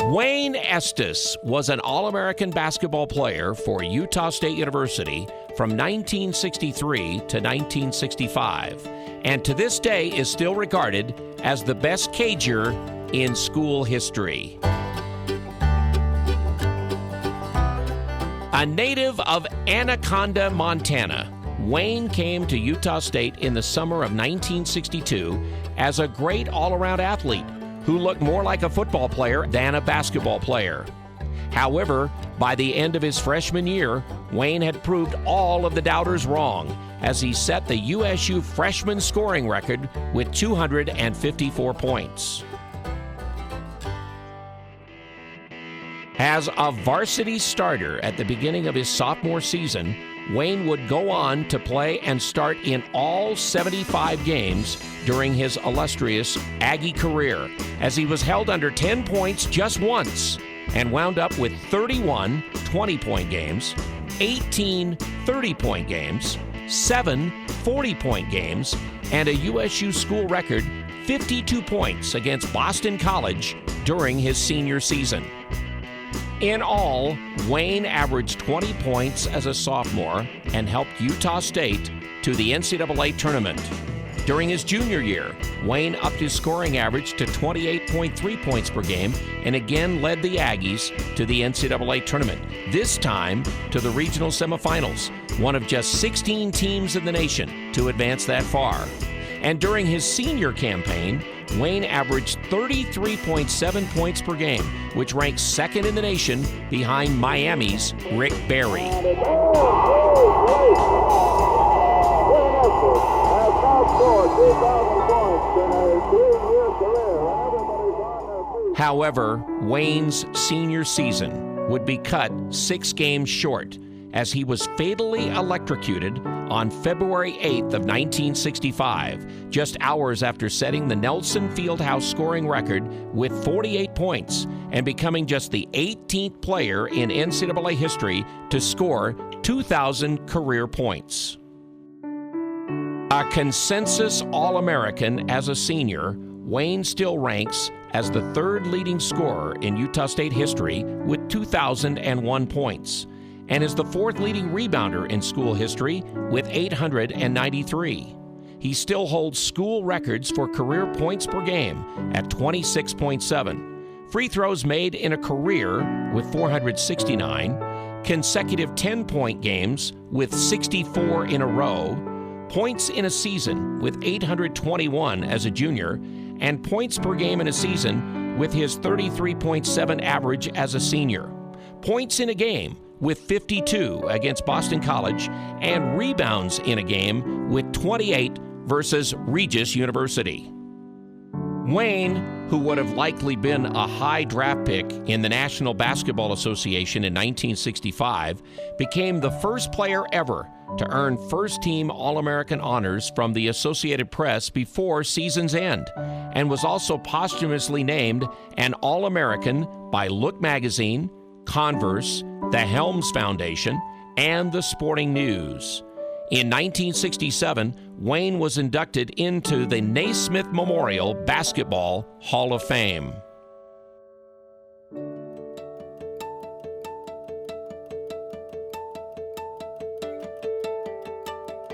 Wayne Estes was an All-American basketball player for Utah State University from 1963 to 1965, and to this day is still regarded as the best cager in school history. A native of Anaconda, Montana, Wayne came to Utah State in the summer of 1962 as a great all-around athlete who looked more like a football player than a basketball player. However, by the end of his freshman year, Wayne had proved all of the doubters wrong as he set the USU freshman scoring record with 254 points. As a varsity starter at the beginning of his sophomore season, Wayne would go on to play and start in all 75 games during his illustrious Aggie career, as he was held under 10 points just once and wound up with 31 20-point games, 18 30-point games, 7 40-point games, and a USU school record 52 points against Boston College during his senior season. In all, Wayne averaged 20 points as a sophomore and helped Utah State to the NCAA tournament. During his junior year, Wayne upped his scoring average to 28.3 points per game and again led the Aggies to the NCAA tournament, this time to the regional semifinals, one of just 16 teams in the nation to advance that far. And during his senior campaign, Wayne averaged 33.7 points per game, which ranks second in the nation behind Miami's Rick Barry. However, Wayne's senior season would be cut 6 games short as he was fatally electrocuted on February 8th of 1965, just hours after setting the Nelson Fieldhouse scoring record with 48 points and becoming just the 18th player in NCAA history to score 2,000 career points. A consensus All-American as a senior, Wayne still ranks as the third leading scorer in Utah State history with 2,001 points, and is the fourth leading rebounder in school history with 893. He still holds school records for career points per game at 26.7, free throws made in a career with 469, consecutive 10-point games with 64 in a row, points in a season with 821 as a junior, and points per game in a season with his 33.7 average as a senior. Points in a game with 52 against Boston College, and rebounds in a game with 28 versus Regis University. Wayne, who would have likely been a high draft pick in the National Basketball Association in 1965, became the first player ever to earn first-team All-American honors from the Associated Press before season's end, and was also posthumously named an All-American by Look Magazine, Converse, the Helms Foundation, and the Sporting News. In 1967, Wayne was inducted into the Naismith Memorial Basketball Hall of Fame.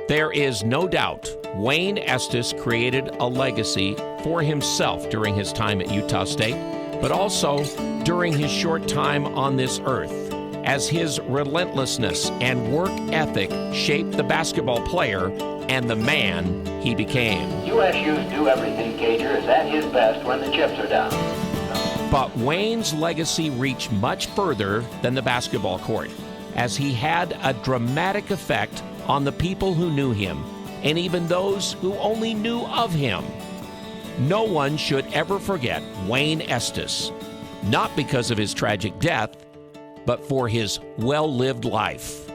There is no doubt Wayne Estes created a legacy for himself during his time at Utah State, but also during his short time on this earth, as his relentlessness and work ethic shaped the basketball player and the man he became. USU's do everything cager is at his best when the chips are down. But Wayne's legacy reached much further than the basketball court, as he had a dramatic effect on the people who knew him, and even those who only knew of him. No one should ever forget Wayne Estes, not because of his tragic death, but for his well-lived life.